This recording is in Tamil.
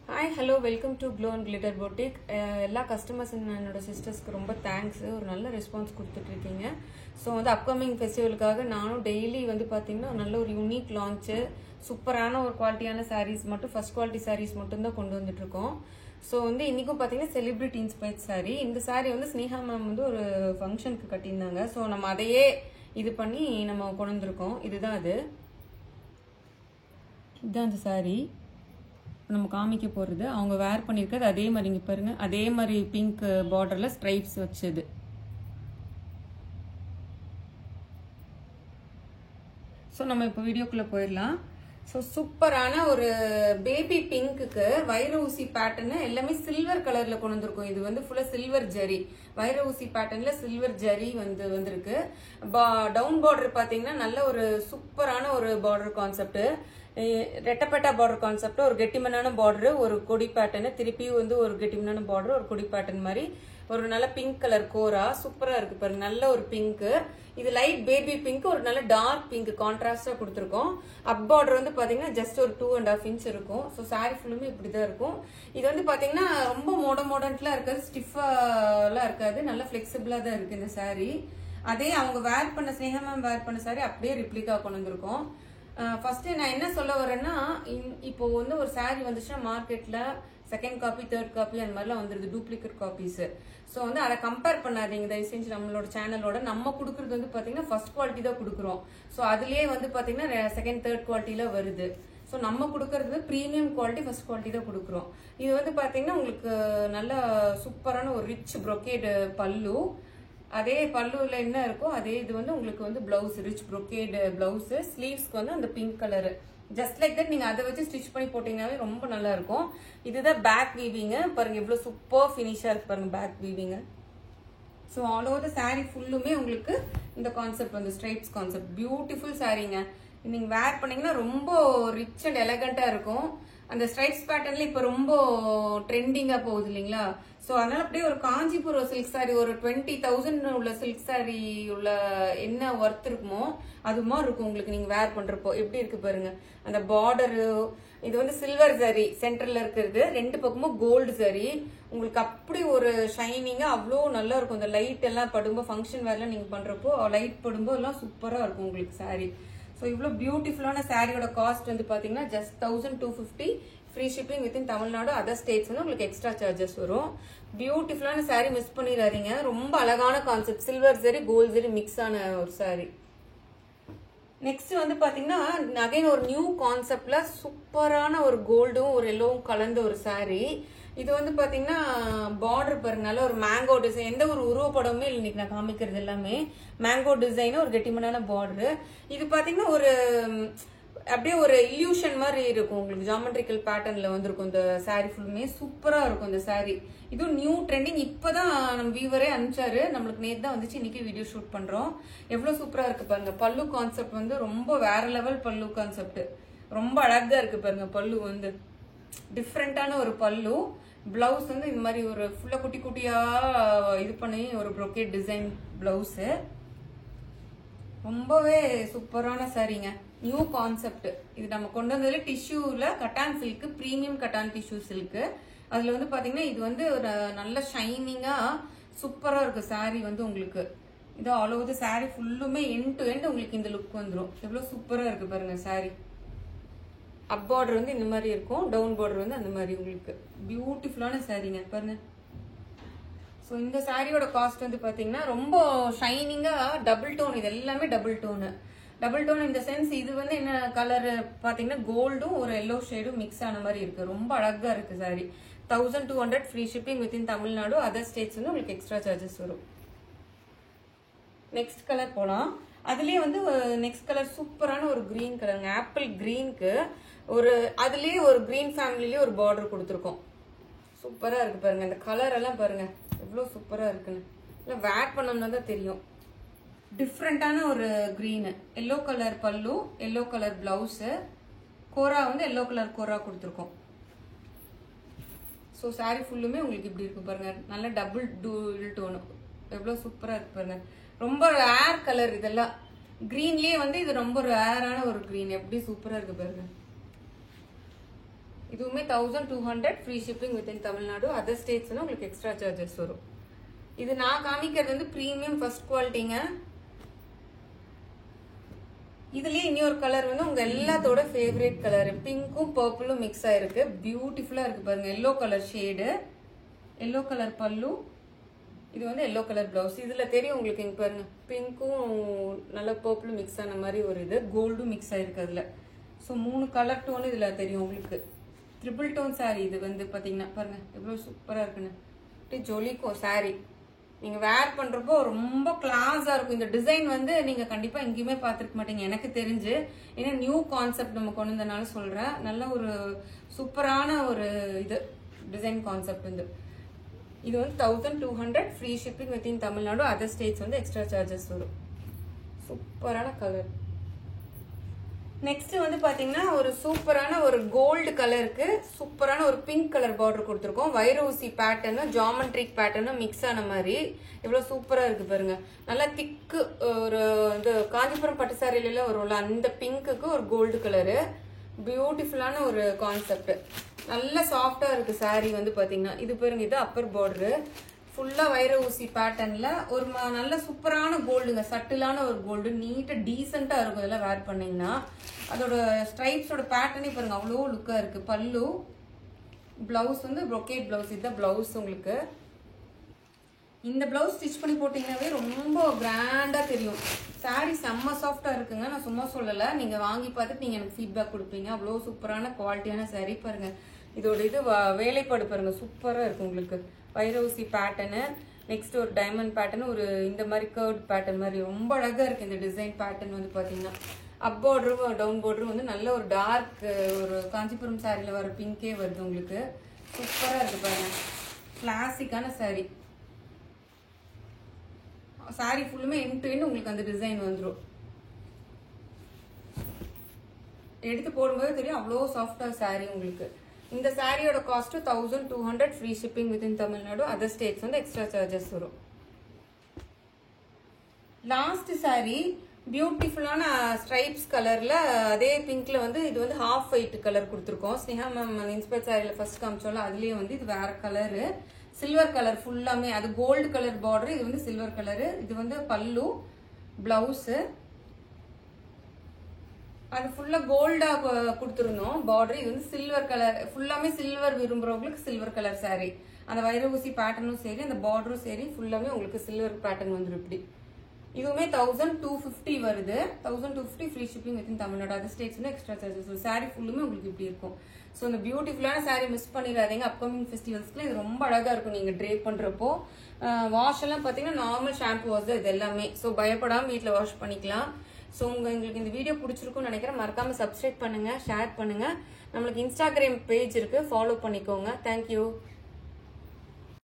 Hi, hello, welcome to Glow and Glitter Boutique. எல்லா கஸ்டமர்ஸ் என்னோட சிஸ்டர்ஸ்க்கு ரொம்ப தேங்க்ஸ். ஒரு நல்ல ரெஸ்பான்ஸ் கொடுத்துட்டு இருக்கீங்க. ஸோ வந்து அப்கமிங் ஃபெஸ்டிவலுக்காக நானும் டெய்லி வந்து பார்த்தீங்கன்னா நல்ல ஒரு யூனிக் லான்ச்சு, சூப்பரான ஒரு குவாலிட்டியான சாரீஸ் மட்டும், ஃபர்ஸ்ட் குவாலிட்டி சாரீஸ் மட்டும் தான் கொண்டு வந்துட்டு இருக்கோம். ஸோ வந்து இன்னைக்கும் பார்த்தீங்கன்னா செலிபிரிட்டி இன்ஸ்பயர்ட் சாரீ. இந்த சாரீ வந்து ஸ்னேகா மேம் வந்து ஒரு ஃபங்க்ஷனுக்கு கட்டியிருந்தாங்க. ஸோ நம்ம அதையே இது பண்ணி நம்ம கொண்டு வந்திருக்கோம். இதுதான் அந்த சாரீ நம்ம காமிக்க போறது. அவங்க வேர் பண்ணிருக்கிறது அதே மாதிரி இங்க பாருங்க, அதே மாதிரி பிங்க் பார்டர்ல ஸ்ட்ரைப்ஸ் வச்சது. ஸோ நம்ம இப்போ வீடியோக்குள்ள போயிடலாம். ஸோ சூப்பரான ஒரு பேபி பிங்க்குக்கு வைர ஊசி பேட்டர்ன் எல்லாமே சில்வர் கலர்ல கொண்டு வந்திருக்கும். இது வந்து ஃபுல்லா சில்வர் ஜரி, வைர ஊசி பேட்டர்ன்ல சில்வர் ஜரி வந்திருக்கு. டவுன் பார்டர் பாத்தீங்கன்னா நல்ல ஒரு சூப்பரான ஒரு பார்டர் கான்செப்ட், ரெட்டப்பட்டா பார்டர் கான்செப்ட், ஒரு கெட்டிமனான பார்டர், ஒரு கொடி பேட்டர்ன், திருப்பி வந்து ஒரு கெட்டிமனான பார்டர், ஒரு கொடி பேட்டர்ன் மாதிரி ஒரு நல்ல பிங்க் கலர் கோரா சூப்பரா இருக்கு பாருங்க. நல்ல ஒரு பிங்க், இது லைட் பேபி பிங்க், ஒரு நல்ல டார்க் பிங்க் கான்ட்ராஸ்டா கொடுத்துருக்கோம். அப் பார்டர் வந்து பாத்தீங்கன்னா ஜஸ்ட் ஒரு 2.5 inch இருக்கும். ஸோ சாரி ஃபுல்லுமே இப்படிதான் இருக்கும். இது வந்து பாத்தீங்கன்னா ரொம்ப மாடர்ன்லாம் இருக்காது, ஸ்டிஃபாலாம் இருக்காது, நல்ல பிளெக்சிபிளா தான் இருக்கு இந்த சாரி. அதே அவங்க வேர் பண்ண ஸ்னேகா மேம் வேர் பண்ண சாரி அப்படியே ரிப்ளிகா கொண்டு வந்திருக்கோம். ஃபர்ஸ்ட் நான் என்ன சொல்ல வரேன்னா, இப்போ வந்து ஒரு சாரி வந்துச்சுன்னா மார்க்கெட்ல செகண்ட் காப்பி, தேர்ட் காப்பி அந்த மாதிரிலாம் வந்துருது, டூப்ளிகேட் காப்பீஸ். ஸோ வந்து அதை கம்பேர் பண்ணாதீங்க தயவு செஞ்சு. நம்மளோட சேனலோட நம்ம கொடுக்கறது வந்து பாத்தீங்கன்னா ஃபர்ஸ்ட் குவாலிட்டி தான் கொடுக்குறோம். ஸோ அதுலயே வந்து பாத்தீங்கன்னா செகண்ட், தேர்ட் குவாலிட்டில வருது. ஸோ நம்ம கொடுக்கறது ப்ரீமியம் குவாலிட்டி, ஃபர்ஸ்ட் குவாலிட்டி தான் கொடுக்குறோம். இது வந்து பாத்தீங்கன்னா உங்களுக்கு நல்ல சூப்பரான ஒரு ரிச் ப்ரொக்கேட் பல்லு. அதே பல்லுல என்ன இருக்கோ அதே இது வந்து உங்களுக்கு வந்து பிளவுஸ், ரிச் ப்ரொக்கேட் பிளவுஸ். ஸ்லீவ்ஸ்க்கு வந்து அந்த pink colour, just like that. நீங்க அதை வச்சு ஸ்டிச் பண்ணி போட்டீங்கன்னாவே ரொம்ப நல்லா இருக்கும். இதுதான் பேக் வீவிங் பாருங்க, எவ்வளவு சூப்பர் ஃபினிஷா இருக்கு பாருங்க back weaving. So all over the saree ஃபுல்லுமே உங்களுக்கு இந்த கான்செப்ட் வந்து ஸ்ட்ரைப்ஸ் கான்செப்ட், பியூட்டிஃபுல் சாரீங்க. நீங்க வேர் பண்ணீங்கன்னா ரொம்ப ரிச் அண்ட் எலகண்டா இருக்கும். அந்த ஸ்ட்ரைப்ஸ் பேட்டர்ன்ல இப்ப ரொம்ப ட்ரெண்டிங்கா போகுது இல்லைங்களா? சோ அதனால அப்படியே ஒரு காஞ்சிபுரம் சில்க் சாரி, ஒரு 20,000 உள்ள சில்க் சாரி உள்ள என்ன ஒர்த் இருக்குமோ அது மாதிரி இருக்கும் உங்களுக்கு. நீங்க வேர் பண்றப்போ எப்படி இருக்கு பாருங்க. அந்த பார்டரு இது வந்து சில்வர் ஜரி சென்டர்ல இருக்கிறது, ரெண்டு பக்கமும் கோல்டு ஜரி. உங்களுக்கு அப்படி ஒரு ஷைனிங்கா அவ்வளோ நல்லா இருக்கும். இந்த லைட் எல்லாம் படும்போது, ஃபங்க்ஷன் வேர்லாம் நீங்க பண்றப்போ லைட் படும்போது எல்லாம் சூப்பரா இருக்கும் உங்களுக்கு சாரி. ஸோ இவ்வளோ பியூட்டிஃபுல்லான சாரியோட காஸ்ட் வந்து பாத்தீங்கன்னா just 1250. Free shipping within Tamil Nadu, other states வந்து உங்களுக்கு எக்ஸ்ட்ரா சார்ஜஸ் வரும். பியூட்டிஃபுல்லான சாரி, மிஸ் பண்ணிடாதீங்க. ரொம்ப அழகான concept, silver zari gold zari mix ஆன ஒரு சாரி. நெக்ஸ்ட் வந்து பாத்தீங்கன்னா அகைன் ஒரு நியூ கான்செப்ட்ல சூப்பரான ஒரு கோல்டும் ஒரு எல்லோவும் கலந்த ஒரு சாரி. இது வந்து பாத்தீங்கன்னா பார்டர் பாருங்க, நல்ல ஒரு மேங்கோ டிசைன். எந்த ஒரு உருவப்படமே இல்லை இன்னைக்கு நான் காமிக்கிறது எல்லாமே மேங்கோ டிசைன், ஒரு கெட்டிமனான பார்டர். இது பாத்தீங்கன்னா ஒரு அப்படியே ஒரு இல்யூஷன் மாதிரி இருக்கும் உங்களுக்கு, ஜாமெட்ரிக்கல் பேட்டர்ன்ல வந்திருக்கும். இந்த சாரி ஃபுல்லுமே சூப்பரா இருக்கும் இந்த சாரி. இதுவும் நியூ ட்ரெண்டிங், இப்பதான் நம்ம வீவரே அனுப்பிச்சாரு, நம்மளுக்கு நேத்து தான் வந்துச்சு, இன்னைக்கு வீடியோ ஷூட் பண்றோம். எவ்வளவு சூப்பரா இருக்கு பாருங்க. பல்லு கான்செப்ட் வந்து ரொம்ப வேற லெவல் பல்லு கான்செப்ட், ரொம்ப அழகா இருக்கு பாருங்க. பல்லு வந்து டிஃப்ரெண்டான ஒரு பல்லு. பிளவுஸ் வந்து இந்த மாதிரி ஒரு ஃபுல்லா குட்டி குட்டியா இது பண்ணி ஒரு ப்ரொக்கேட் டிசைன் பிளவுஸ். ரொம்பவே சூப்பரான சாரீங்க, நியூ கான்செப்ட். இது நம்ம கொண்டு வந்ததுல டிஷ்யூல கட்டான் சில்க், பிரீமியம் கட்டான் டிஷ்யூ சில்க். அதுல வந்து பாத்தீங்கன்னா இது வந்து ஒரு நல்ல ஷைனிங்கா சூப்பரா இருக்கு சாரி வந்து உங்களுக்கு. இது ஆல் ஓவர் த சாரி ஃபுல்லுமே எண்ட் டு எண்ட் உங்களுக்கு இந்த லுக் வந்துடும். எவ்வளவு சூப்பரா இருக்கு பாருங்க சாரி. அப் பார்டர் வந்து இந்த மாதிரி இருக்கும், டவுன் பார்டர் வந்து அந்த மாதிரி உங்களுக்கு பியூட்டிஃபுல்லான சாரீங்க பாருங்க. ஸோ இந்த சாரியோட காஸ்ட் வந்து பாத்தீங்கன்னா ரொம்ப ஷைனிங்கா டபுள் டோன், இது எல்லாமே டபுள் டோனு. டபுள் டோன் இந்த சென்ஸ். இது வந்து என்ன கலர் பாத்தீங்கன்னா கோல்டும் ஒரு எல்லோ ஷேடும் மிக்ஸ் ஆன மாதிரி இருக்கு, ரொம்ப அழகா இருக்கு sorry. 1200 free shipping within Tamil Nadu, other states வந்து உங்களுக்கு எக்ஸ்ட்ரா சார்ஜஸ் வரும். நெக்ஸ்ட் கலர் போலாம். அதுலயே வந்து நெக்ஸ்ட் கலர் சூப்பரான ஒரு கிரீன் கலருங்க, ஆப்பிள் கிரீனுக்கு ஒரு அதுலயே ஒரு கிரீன் ஃபேமிலிலேயே ஒரு பார்டர் கொடுத்துருக்கோம். சூப்பரா இருக்கு பாருங்க. இந்த கலர் எல்லாம் பாருங்க எவ்வளவு சூப்பரா இருக்குன்னு. இல்லை வேர் பண்ணோம்னா தான் தெரியும். டிஃப்ரெண்டான ஒரு கிரீன், எல்லோ கலர் பல்லு, எல்லோ கலர் பிளவுஸ், கோரா வந்து எல்லோ கலர் கோரா கொடுத்துருக்கோம். ஸோ சாரி ஃபுல்லுமே உங்களுக்கு இப்படி இருக்கு பாருங்க, நல்ல டபுள் டோனு, எவ்வளவு சூப்பரா இருக்கு பாருங்க. ரொம்ப ரேர் கலர் இதெல்லாம். கிரீன்லயே வந்து இது ரொம்ப ரேரான ஒரு கிரீன், எப்படி சூப்பரா இருக்கு பாருங்க. இதுவுமே 1200 free shipping within Tamil Nadu. Other ஸ்டேட்ஸ்னா உங்களுக்கு எக்ஸ்ட்ரா சார்ஜஸ் வரும். இது நான் காமிக்கிறது வந்து பிரீமியம் ஃபர்ஸ்ட் குவாலிட்டிங்க. இதுலயே இன்னொரு கலர் வந்து உங்க எல்லாத்தோட ஃபேவரட் கலர், பிங்க்கும் பர்பிளும் மிக்ஸ் ஆயிருக்கு. பியூட்டிஃபுல்லா இருக்கு பாருங்க. Yellow colour shade, yellow colour பல்லு, இது வந்து எல்லோ கலர் பிளவுஸ். இதுல தெரியும் உங்களுக்கு, இங்க பாருங்க பிங்க்கும் நல்ல பர்பிளும் மிக்ஸ் ஆன மாதிரி ஒரு இது, கோல்டும் மிக்ஸ் ஆயிருக்கு அதுல. ஸோ 3 கலர் டோன் இதுல தெரியும் உங்களுக்கு. ட்ரிபிள் டோன் சாரி இது வந்து பாத்தீங்கன்னா பாருங்க எவ்வளவு சூப்பரா இருக்குன்னு. ஜொலிக்கும் சாரி, நீங்க வேர் பண்றப்போ ரொம்ப கிளாஸா இருக்கும். இந்த டிசைன் வந்து நீங்க கண்டிப்பா எங்கேயுமே பார்த்திருக்க மாட்டீங்க எனக்கு தெரிஞ்சு. ஏன்னா நியூ கான்செப்ட் நம்ம கொண்டு வந்தனால சொல்றேன். நல்ல ஒரு சூப்பரான ஒரு இது டிசைன் கான்செப்ட் வந்து. இது வந்து 1200 free shipping within Tamil Nadu. Other states வந்து எக்ஸ்ட்ரா சார்ஜஸ் வரும். சூப்பரான கலர். நெக்ஸ்ட் வந்து பாத்தீங்கன்னா ஒரு சூப்பரான ஒரு கோல்டு கலருக்கு சூப்பரான ஒரு பிங்க் கலர் பார்டர் கொடுத்துருக்கோம். வைர ஊசி பேட்டர்னும் ஜாமெட்ரிக் பேட்டர்னும் மிக்ஸ் ஆன மாதிரி எவ்வளவு சூப்பரா இருக்கு பாருங்க. நல்லா திக்கு ஒரு இந்த காஞ்சிபுரம் பட்டு சாரியில வரும்ல அந்த பிங்க்குக்கு ஒரு கோல்டு கலரு. பியூட்டிஃபுல்லான ஒரு கான்செப்ட். நல்ல சாஃப்டா இருக்கு சாரி வந்து பாத்தீங்கன்னா. இது பாருங்க, இது அப்பர் பார்டரு ஃபுல்லா வைர ஊசி பேட்டர்ன்ல ஒரு நல்ல சூப்பரான கோல்டுங்க, சட்டிலான ஒரு கோல்டு. நீட்டா டீசெண்டா இருக்கும் இதெல்லாம் வேர் பண்ணீங்கன்னா. அதோட ஸ்ட்ரைப்ஸோட பேட்டர்னே பாருங்க அவ்வளோ லுக்கா இருக்கு. பல்லு, பிளவுஸ் வந்து ப்ரொக்கேட் பிளவுஸ். இதுதான் பிளவுஸ் உங்களுக்கு. இந்த பிளவுஸ் ஸ்டிச் பண்ணி போட்டீங்கன்னாவே ரொம்ப கிராண்டா தெரியும். சாரி செம்ம சாஃப்டா இருக்குங்க, நான் சும்மா சொல்லல. நீங்க வாங்கி பார்த்துட்டு நீங்க எனக்கு ஃபீட்பேக் கொடுப்பீங்க. அவ்வளோ சூப்பரான குவாலிட்டியான சாரி பாருங்க. இதோட இது வேலைப்பாடு பாருங்க சூப்பரா இருக்கு உங்களுக்கு. வைர ஊசி பேட்டர்னு, நெக்ஸ்ட் ஒரு டைமண்ட் பேட்டர்ன், ஒரு இந்த மாதிரி கர்வ் பேட்டர்ன் மாதிரி ரொம்ப அழகா இருக்கு இந்த டிசைன் பேட்டர்ன் வந்து பாத்தீங்கன்னா. அப் பார்டரும் டவுன் பார்டரும் வந்து நல்ல ஒரு டார்க் ஒரு காஞ்சிபுரம் சாரியில வர பிங்கே வருது உங்களுக்கு. சூப்பரா இருக்கு பாருங்க. கிளாசிக்கான சாரி. சாரி ஃபுல்லுமே எண்ட் டு எண்ட் உங்களுக்கு அந்த டிசைன் வந்துடும். எடுத்து போடும்போது தெரியும் அவ்வளோ சாஃப்டா சாரி உங்களுக்கு. இந்த சாரியோட cost 1200 free shipping within Tamil Nadu. Other states வந்து எக்ஸ்ட்ரா சார்ஜஸ் வரும். லாஸ்ட் சாரி பியூட்டிஃபுல்லான ஸ்ட்ரைப்ஸ் கலர்ல அதே பிங்க்ல வந்து இது வந்து ஹாஃப் ஒயிட் கலர் கொடுத்துருக்கோம். ஸ்னேகா மேம் இன்ஸ்பயர் சாரியில ஃபர்ஸ்ட் காமிச்சோம்ல அதுலயே வந்து இது வேற கலரு, சில்வர் கலர் ஃபுல்லாமே. அது கோல்டு கலர் பார்டர், இது வந்து சில்வர் கலரு. இது வந்து பல்லு, பிளவுஸ் அது ஃபுல்லா கோல்டா கொடுத்துருந்தோம் பார்டர். இது வந்து சில்வர் கலர், ஃபுல்லாமே சில்வர் விரும்புறவங்களுக்கு சில்வர் கலர் சாரி. அந்த வைர ஊசி பேட்டர்னும் சரி, அந்த பார்டரும் சரி, ஃபுல்லாமே உங்களுக்கு சில்வர் பேட்டர்ன் வந்துடும் இப்படி. இதுவுமே 1250 வருது. 1250 free shipping within Tamil Nadu. Other states வந்து எக்ஸ்ட்ரா சார்ஜஸ். சாரி ஃபுல்லுமே உங்களுக்கு இப்படி இருக்கும். ஸோ இந்த பியூட்டிஃபுல்லான சாரி மிஸ் பண்ணிடாதீங்க. அப்கமிங் ஃபெஸ்டிவல்ஸ்க்கு இது ரொம்ப அழகா இருக்கும் நீங்க ட்ரேப் பண்றப்போ. வாஷ் எல்லாம் பாத்தீங்கன்னா நார்மல் ஷாம்பு வாஷ் தான் இது எல்லாமே. ஸோ பயப்படாம வீட்டில் வாஷ் பண்ணிக்கலாம். ஸோ உங்களுக்கு இந்த வீடியோ பிடிச்சிருக்கும்னு நினைக்கிறேன். மறக்காம சப்ஸ்கிரைப் பண்ணுங்க, ஷேர் பண்ணுங்க. நம்மளுக்கு இன்ஸ்டாகிராம் பேஜ் இருக்கு, ஃபாலோ பண்ணிக்கோங்க. தேங்க்யூ.